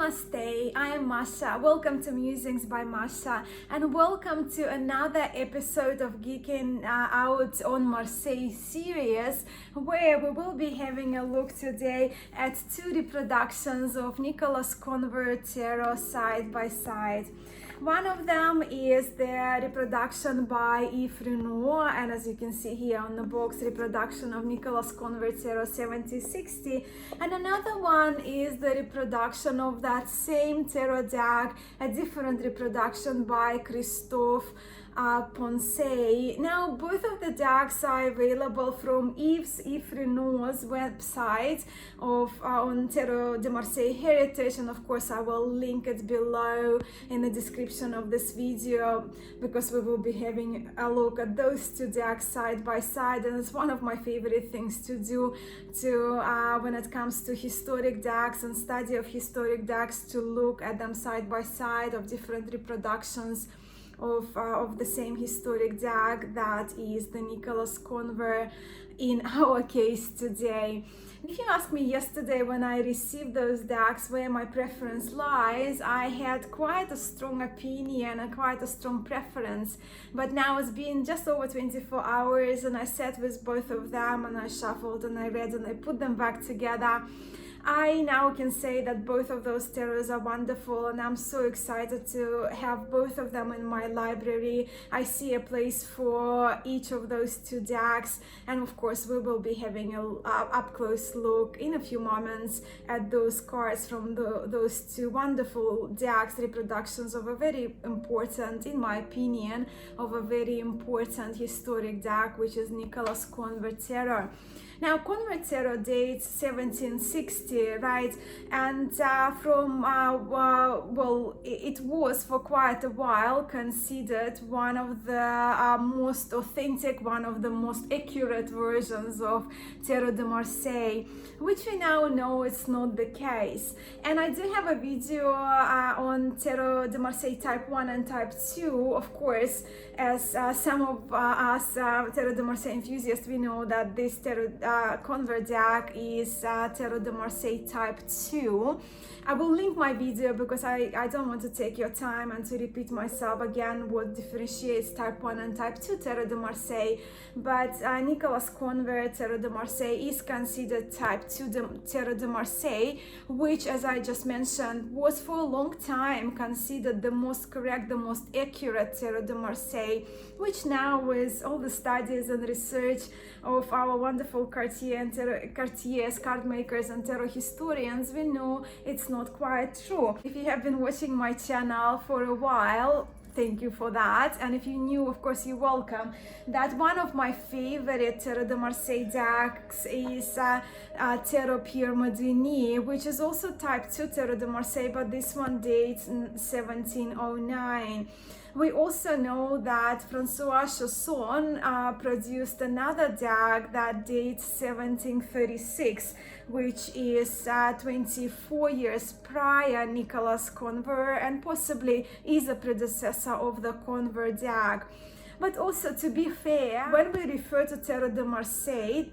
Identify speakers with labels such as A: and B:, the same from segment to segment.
A: Namaste, I am Masha. Welcome to Musings by Masha and welcome to another episode of Geeking Out on Marseille series, where we will be having a look today at two reproductions of Nicolas Conver tarot side by side. One of them is the reproduction by Yves Reynaud, and as you can see here on the box, reproduction of Nicolas Conver tarot 7060, and another one is the reproduction of that same tarot deck, a different reproduction by Cristophe, Poncet. Now, both of the decks are available from Yves Reynaud's website on Tarot de Marseille Heritage, and of course I will link it below in the description of this video, because we will be having a look at those two decks side by side, and it's one of my favorite things to do when it comes to historic decks and study of historic decks, to look at them side by side of different reproductions of the same historic deck that is the Nicolas Conver in our case today. If you asked me yesterday when I received those decks where my preference lies, I had quite a strong opinion and quite a strong preference, but now it's been just over 24 hours and I sat with both of them and I shuffled and I read and I put them back together. I now can say that both of those tarots are wonderful, and I'm so excited to have both of them in my library. I see a place for each of those two decks, and of course we will be having a up-close look in a few moments at those cards from those two wonderful decks, reproductions of a very important, in my opinion, of a very important historic deck, which is Nicolas Conver tarot. Now, Conver tarot dates 1760, right? And it was for quite a while considered one of the most authentic, one of the most accurate versions of Tarot de Marseille, which we now know it's not the case. And I do have a video on Tarot de Marseille Type 1 and Type 2, of course, as some of us Tarot de Marseille enthusiasts, we know that this Tarot Conver deck is Tarot de Marseille Type 2. I will link my video because I don't want to take your time and to repeat myself again what differentiates Type 1 and Type 2 Tarot de Marseille, but Nicolas Conver Tarot de Marseille is considered Type 2 Tarot de Marseille, which, as I just mentioned, was for a long time considered the most correct, the most accurate Tarot de Marseille, which now, with all the studies and research of our wonderful Cartiers, card makers and tarot historians, we know it's not quite true. If you have been watching my channel for a while, thank you for that, and if you're new, of course you're welcome. That one of my favorite Tarot de Marseille decks is Tarot Pierre Modini, which is also Type 2 Tarot de Marseille, but this one dates 1709. We also know that Francois Chasson produced another deck that dates 1736, which is 24 years prior Nicolas Conver, and possibly is a predecessor of the Conver deck. But also, to be fair, when we refer to Tarot de Marseille,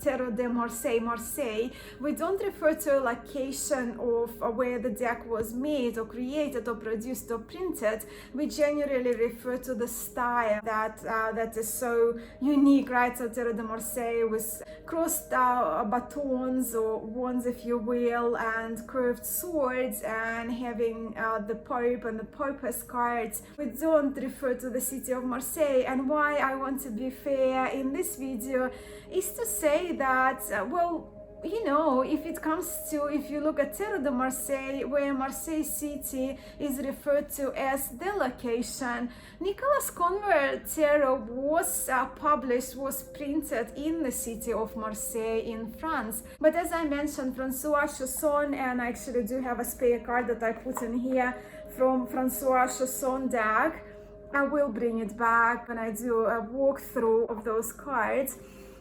A: we don't refer to a location of where the deck was made or created or produced or printed. We generally refer to the style that is so unique, right? So Tarot de Marseille with crossed batons or wands, if you will, and curved swords, and having the Pope and the Popes cards. We don't refer to the city of Marseille, and why I want to be fair in this video is to say that, well, you know, if you look at Tarot de Marseille, where Marseille city is referred to as the location, Nicolas Conver tarot was published, was printed in the city of Marseille in France. But as I mentioned, Francois Chasson, and I actually do have a spare card that I put in here from Francois Chasson deck. I will bring it back when I do a walkthrough of those cards,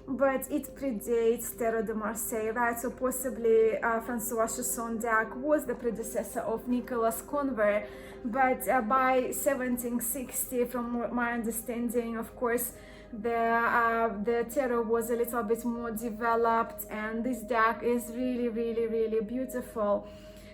A: but it predates Tarot de Marseille, right? So possibly Francois Chasson deck was the predecessor of Nicolas Conver, but by 1760, from my understanding, of course, the tarot was a little bit more developed, and this deck is really, really, really beautiful.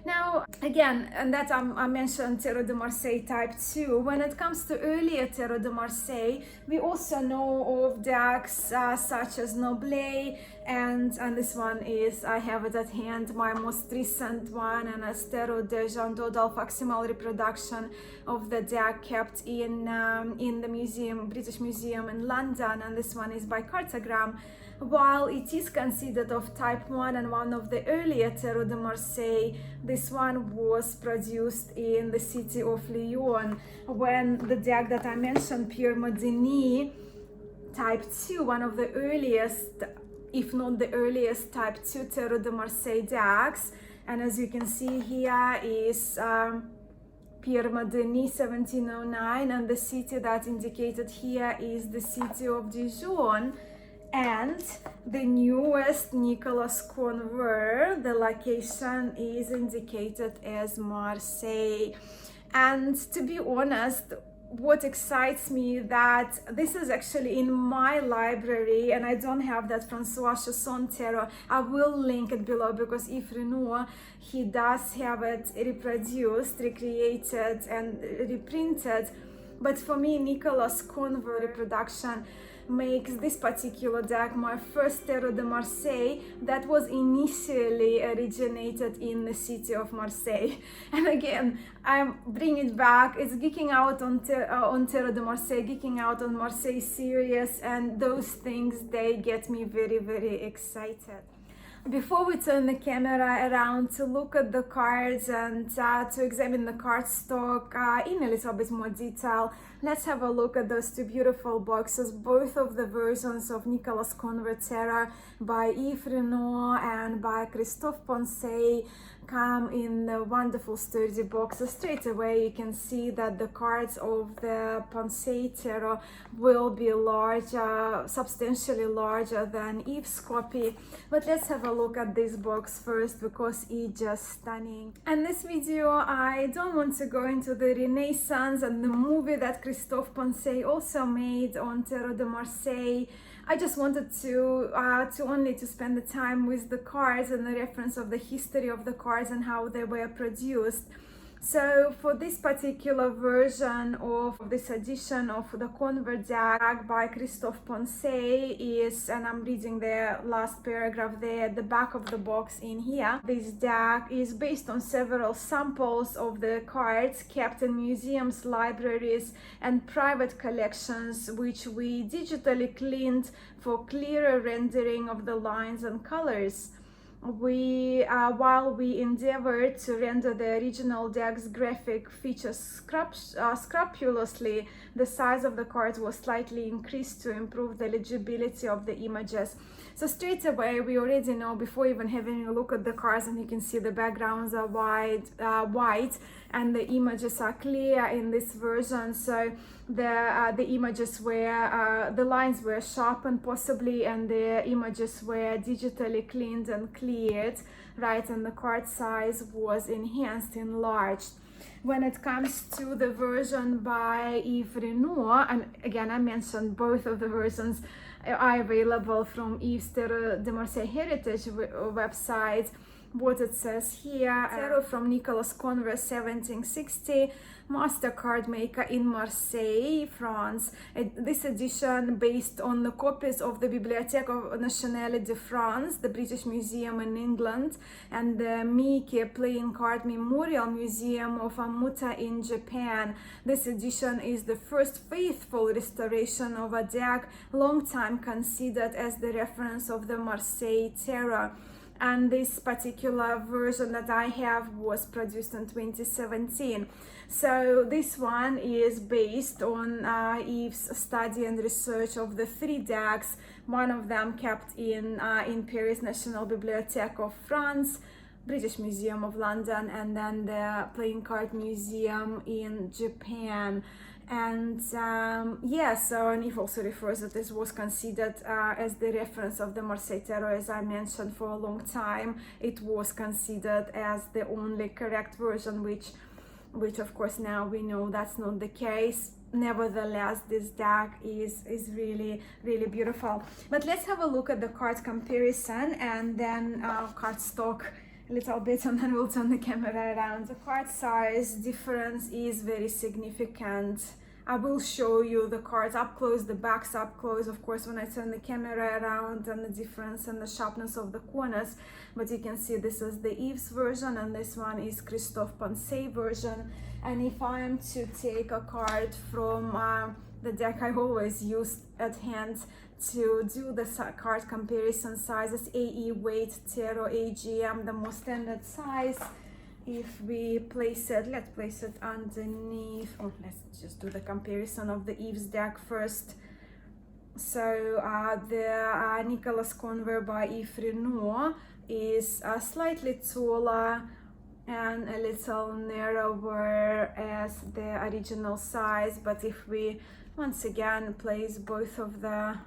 A: Now, again, and that I mentioned Tarot de Marseille type 2. When it comes to earlier Tarot de Marseille, we also know of decks such as Noble, and this one is, I have it at hand, my most recent one, and a Tarot de Jean Dodal facsimile reproduction of the deck kept in the museum, British Museum in London, and this one is by Cartogram. While it is considered of type 1 and one of the earlier Tarot de Marseille, this one was produced in the city of Lyon, when the deck that I mentioned, Pierre Modini, type 2, one of the earliest, if not the earliest, type 2 Tarot de Marseille decks. And as you can see here is Pierre Modini 1709, and the city that indicated here is the city of Dijon. And the newest Nicolas Conver, the location is indicated as Marseille. And to be honest, what excites me that this is actually in my library, and I don't have that Francois Chasson tarot. I will link it below because Yves Reynaud, he does have it reproduced, recreated and reprinted. But for me, Nicolas Conver reproduction makes this particular deck my first Tarot de Marseille that was initially originated in the city of Marseille. And again, I'm bringing it back. It's geeking out on Tarot de Marseille, geeking out on Marseille series, and those things, they get me very, very excited. Before we turn the camera around to look at the cards and to examine the cardstock in a little bit more detail, let's have a look at those two beautiful boxes. Both of the versions of Nicolas Conver Tarot by Yves Reynaud and by Cristophe Poncet come in the wonderful sturdy boxes. Straight away you can see that the cards of the Poncet Tarot will be larger, substantially larger than Yves' copy. But let's have a look at this box first because it's just stunning. And this video, I don't want to go into the Renaissance and the movie that Cristophe Poncet also made on Tarot de Marseille. I just wanted to only to spend the time with the cards and the reference of the history of the cards and how they were produced. So for this particular version of this edition of the Conver deck by Cristophe Poncet is, and I'm reading the last paragraph there at the back of the box in here, this deck is based on several samples of the cards kept in museums, libraries and private collections, which we digitally cleaned for clearer rendering of the lines and colors. While we endeavored to render the original deck's graphic features scrupulously, the size of the cards was slightly increased to improve the legibility of the images. So straight away we already know, before even having a look at the cards, and you can see the backgrounds are white and the images are clear in this version. So the images were, the lines were sharpened possibly, and the images were digitally cleaned and cleared, right, and the card size was enhanced, enlarged. When it comes to the version by Yves Reynaud, and again I mentioned both of the versions are available from Yves Tarot de Marseille Heritage website. What it says here: Tarot from Nicolas Conver 1760, master card maker in Marseille, France. This edition based on the copies of the Bibliothèque Nationale de France, the British Museum in England, and the Meike Playing Card Memorial Museum of Amuta in Japan. This edition is the first faithful restoration of a deck long time considered as the reference of the Marseille Tarot. And this particular version that I have was produced in 2017. So this one is based on Yves' study and research of the three decks, one of them kept in Paris National Bibliothèque of France, British Museum of London, and then the Playing Card Museum in Japan. And yeah, so, and Yves also refers that this was considered as the reference of the Marseille Tarot. As I mentioned, for a long time it was considered as the only correct version, which of course now we know that's not the case. Nevertheless, this deck is really, really beautiful. But let's have a look at the card comparison and then cardstock a little bit and then we'll turn the camera around. The card size difference is very significant. I will show you the cards up close, the backs up close, of course, when I turn the camera around, and the difference and the sharpness of the corners. But you can see this is the Yves version and this one is Cristophe Poncet version. And if I am to take a card from the deck I always use at hand to do the card comparison sizes, AE, weight, tarot, AGM, the most standard size. If we place it, let's place it underneath, or let's just do the comparison of the Yves deck first. So the Nicolas Conver by Yves Reynaud is slightly taller and a little narrower as the original size, but if we once again place both of the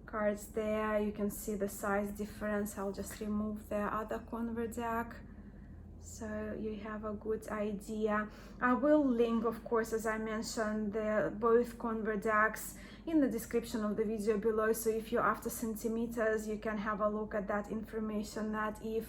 A: cards there, you can see the size difference. I'll just remove the other Conver deck so you have a good idea. I will link, of course, as I mentioned, both Conver decks in the description of the video below, so if you're after centimeters you can have a look at that information that Yves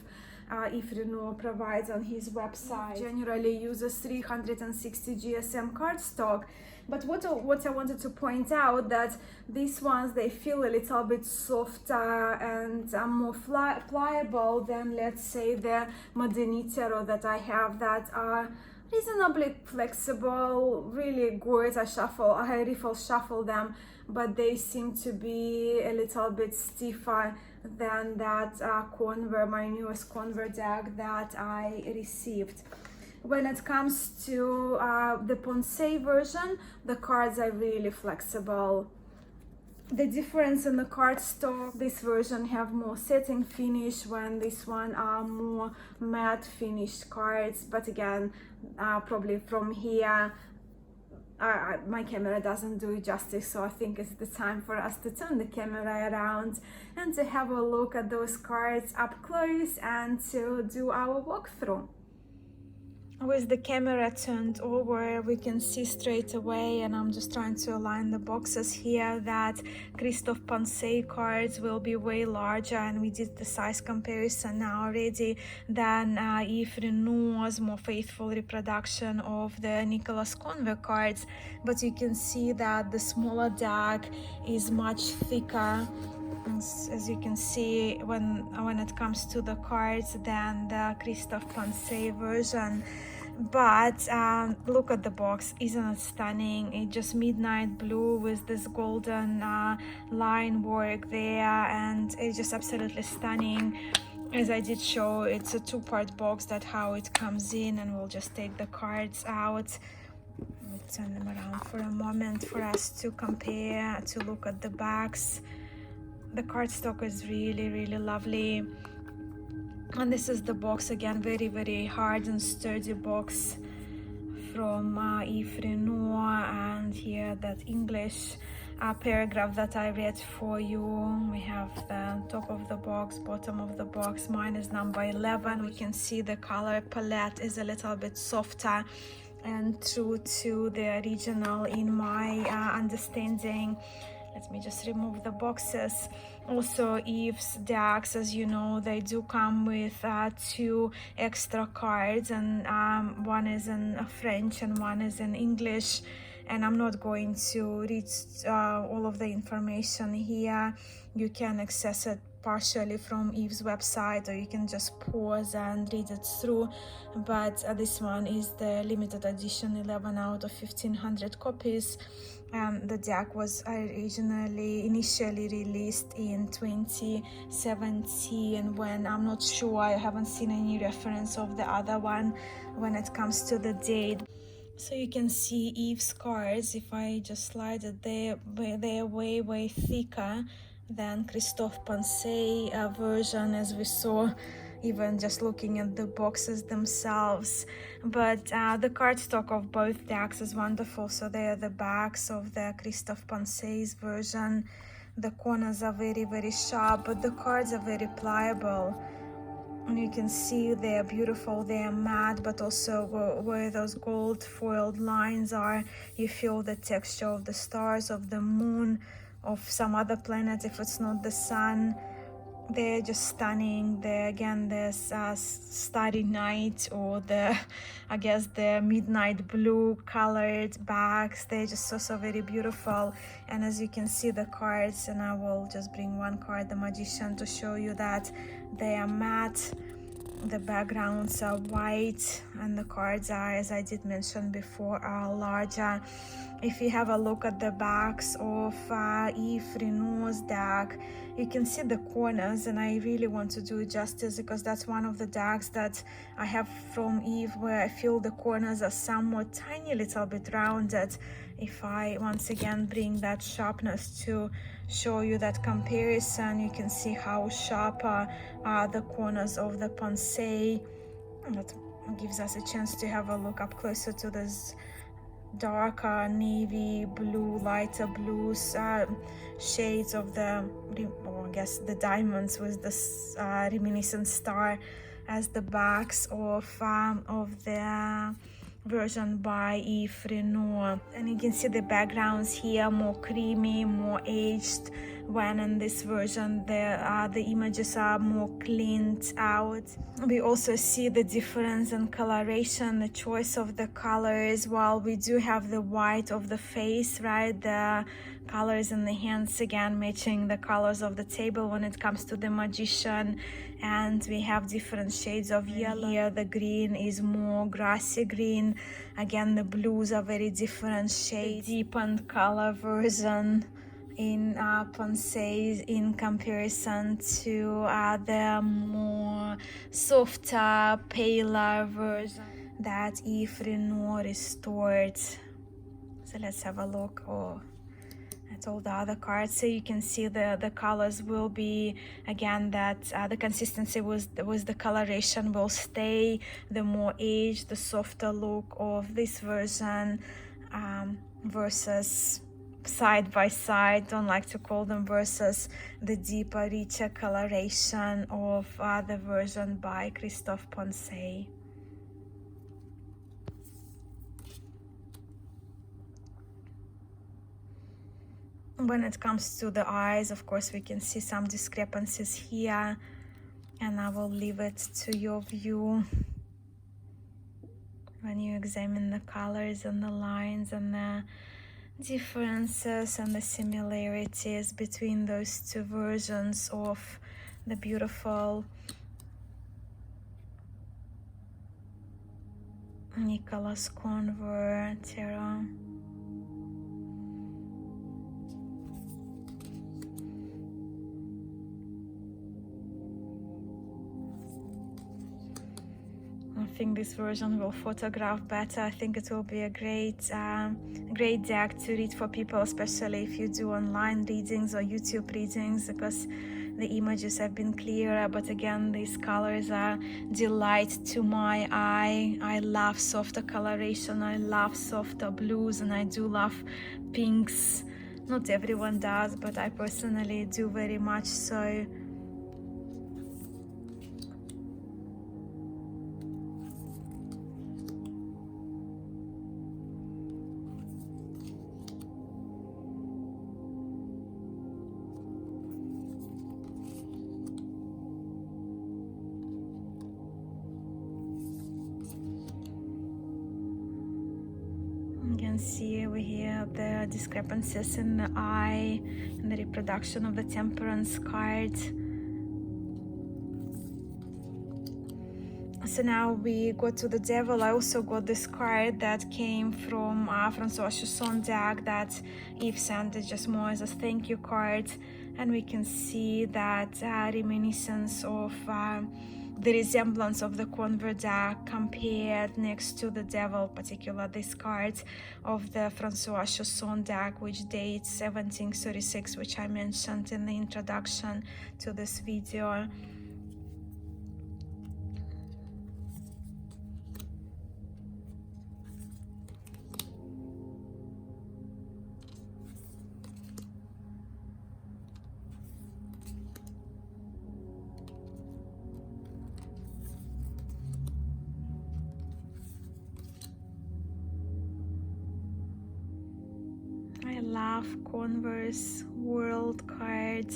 A: Reynaud provides on his website. Generally uses 360 GSM cardstock, but what I wanted to point out that these ones, they feel a little bit softer and more pliable than, let's say, the Modernitero that I have, that are reasonably flexible, really good. I refill shuffle them, but they seem to be a little bit stiffer than that Conver, my newest Conver deck that I received. When it comes to the Poncet version, the cards are really flexible. The difference in the cardstock, this version have more satin finish, when this one are more matte finished cards. But again, probably from here, my camera doesn't do it justice, so I think it's the time for us to turn the camera around and to have a look at those cards up close and to do our walkthrough. With the camera turned over, we can see straight away, and I'm just trying to align the boxes here, that Cristophe Poncet cards will be way larger, and we did the size comparison now already, than Yves Reynaud's more faithful reproduction of the Nicolas Conver cards. But you can see that the smaller deck is much thicker, as you can see, when it comes to the cards, than the Cristophe Poncet version. But look at the box, isn't it stunning? It's just midnight blue with this golden line work there, and it's just absolutely stunning. As I did show, it's a two-part box, that's how it comes in, and we'll just take the cards out. We'll turn them around for a moment for us to compare, to look at the backs. The cardstock is really, really lovely. And this is the box again, very, very hard and sturdy box from Yves Reynaud. And here that English paragraph that I read for you. We have the top of the box, bottom of the box. Mine is number 11. We can see the color palette is a little bit softer and true to the original in my understanding. Let me just remove the boxes. Also, Yves decks, as you know, they do come with 2 extra cards, and one is in French and one is in English. And I'm not going to read all of the information here. You can access it partially from Yves' website, or you can just pause and read it through. But this one is the limited edition, 11 out of 1500 copies. The deck was initially released in 2017, when I'm not sure, I haven't seen any reference of the other one when it comes to the date. So you can see Yves cards, if I just slide it there, they're way thicker than Cristophe Poncet version, as we saw even just looking at the boxes themselves. But the cardstock of both decks is wonderful. So they are the backs of the Cristophe Poncet's version. The corners are very sharp, but the cards are very pliable. And you can see they're beautiful, they're matte, but also where those gold foiled lines are, you feel the texture of the stars, of the moon, of some other planet if it's not the sun. They're just stunning. Again, this Starry Night, or I guess the midnight blue colored bags. They're just so very beautiful. And as you can see, the cards, and I will just bring one card, the Magician, to show you that they are matte. The backgrounds are white, and the cards are, as I did mention before, are larger. If you have a look at the backs of Yves Reynaud's deck, you can see the corners, and I really want to do justice because that's one of the decks that I have from Yves where I feel the corners are somewhat tiny little bit rounded. If I once again bring that sharpness to show you that comparison, you can see how sharp are the corners of the Poncet. That gives us a chance to have a look up closer to this darker navy blue, lighter blues, shades of the, or I guess the diamonds with this reminiscent star as the backs of the version by Yves Reynaud. And you can see the backgrounds here more creamy, more aged, when in this version the images are more cleaned out. We also see the difference in coloration, the choice of the colors. While we do have the white of the face, right, the colors in the hands again matching the colors of the table when it comes to the Magician, and we have different shades of yellow. Here the green is more grassy green, again the blues are very different shades. The deepened color version in Poncet in comparison to the more softer, paler version that Yves Reynaud restored. So let's have a look at all the other cards. So you can see the colors will be, again, that the consistency with the coloration will stay. The more aged, the softer look of this version versus side by side, don't like to call them, versus the deeper, richer coloration of the version by Cristophe Poncet. When it comes to the eyes, of course, we can see some discrepancies here, and I will leave it to your view when you examine the colors and the lines and the differences and the similarities between those two versions of the beautiful Nicolas Conver tarot. I think this version will photograph better. I think it will be a great deck to read for people, especially if you do online readings or YouTube readings, because the images have been clearer. But again, these colors are delight to my eye. I love softer coloration, I love softer blues, and I do love pinks. Not everyone does, but I personally do very much so. You can see over here the discrepancies in the eye and the reproduction of the Temperance card. So now we go to the Devil. I also got this card that came from Francois Chusson deck that Yves sent it just more as a thank you card, and we can see that reminiscence of the resemblance of the Conver deck compared next to the Devil, particular this card of the Francois Chusson deck, which dates 1736, which I mentioned in the introduction to this video. I love Conver's World card.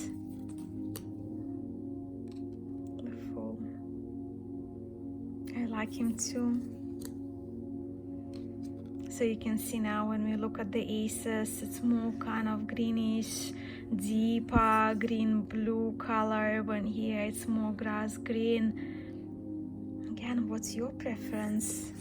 A: like him too. So you can see now when we look at the aces, it's more kind of greenish, deeper green-blue color, when here it's more grass green. Again, what's your preference?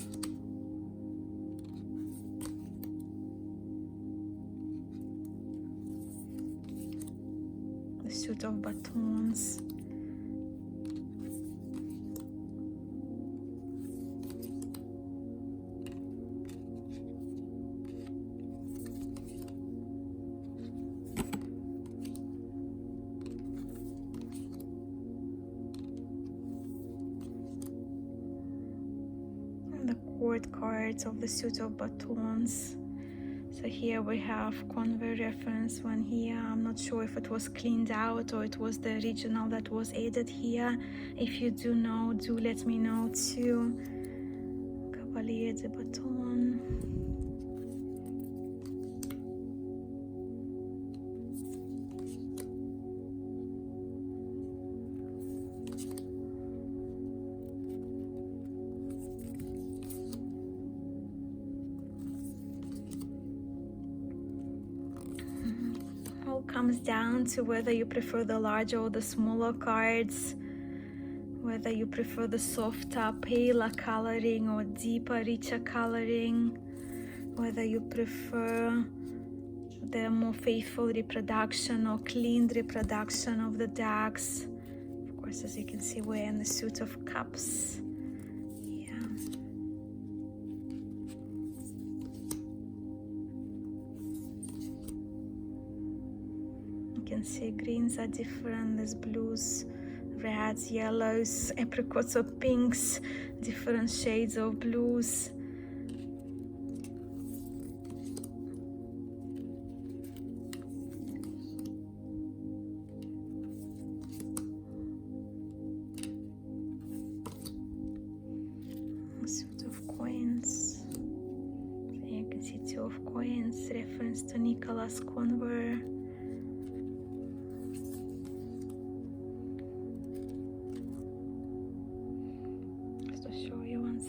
A: The suit of batons. Chord cards of the suit of batons. So here we have Conver reference one here. I'm not sure if it was cleaned out or it was the original that was added here. If you do know, do let me know too. Cavalier de Baton. Comes down to whether you prefer the larger or the smaller cards, whether you prefer the softer, paler coloring or deeper, richer coloring, whether you prefer the more faithful reproduction or clean reproduction of the decks. Of course, as you can see, we're in the suit of cups. You can see greens are different, there's blues, reds, yellows, apricots or pinks, different shades of blues. A suit of coins. So you can see 2 of coins, reference to Nicholas Conver.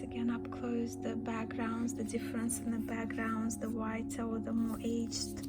A: Again, up close, the backgrounds, the difference in the backgrounds, the whiter or the more aged.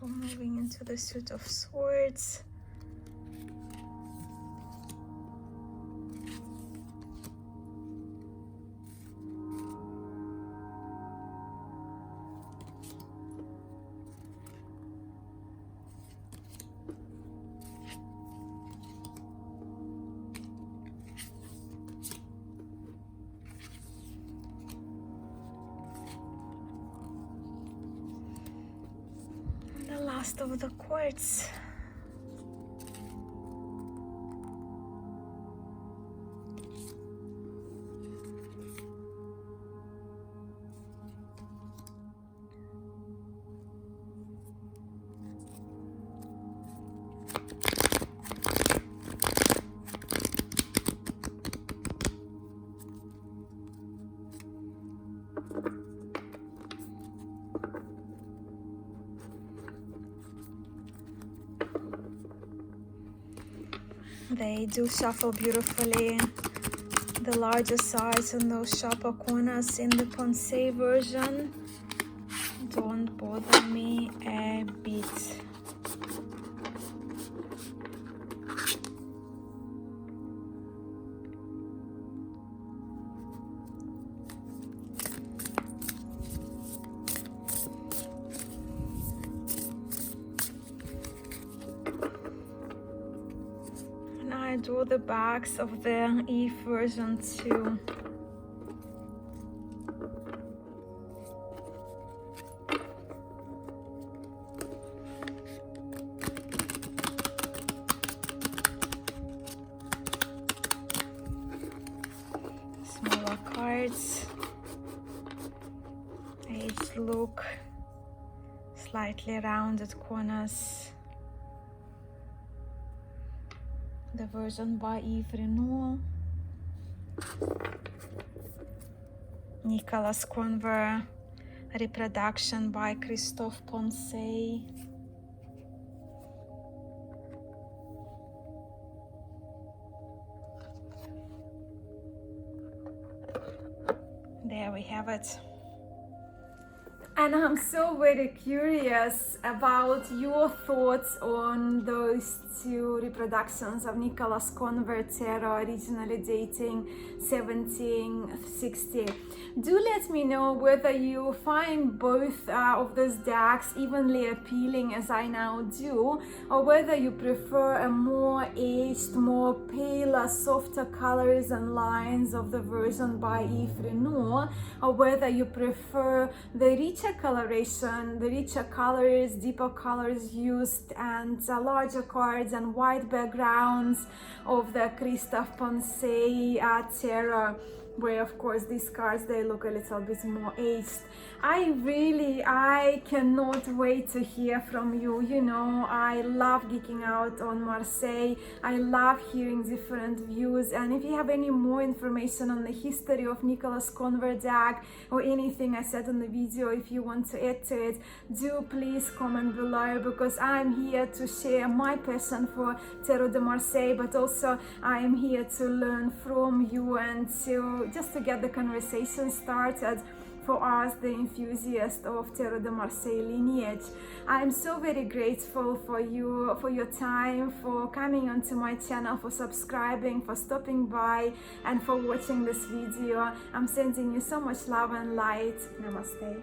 A: Moving into the suit of swords. Last of the quartz. They do shuffle beautifully. The larger size and those sharper corners in the Poncet version don't bother me a bit. I draw the backs of the Yves version too. look, slightly rounded corners. The version by Yves Reynaud. Nicolas Conver, reproduction by Cristophe Poncet. There we have it. And I'm so very curious about your thoughts on those two reproductions of Nicolas Conver Tarot, originally dating 1760. Do let me know whether you find both of those decks evenly appealing as I now do, or whether you prefer a more aged, more paler, softer colors and lines of the version by Yves Reynaud, or whether you prefer the richer coloration, the richer colors, deeper colors used, and larger cards and white backgrounds of the Cristophe Poncet Tarot, where of course these cards, they look a little bit more aged. I cannot wait to hear from you. You know, I love geeking out on Marseille. I love hearing different views, and if you have any more information on the history of Nicolas Conver deck or anything I said in the video, if you want to add to it, do please comment below, because I'm here to share my passion for Tarot de Marseille, but also I am here to learn from you and to get the conversation started for us, the enthusiasts of Tarot de Marseille lineage. I'm so very grateful for you, for your time, for coming onto my channel, for subscribing, for stopping by, and for watching this video. I'm sending you so much love and light. Namaste.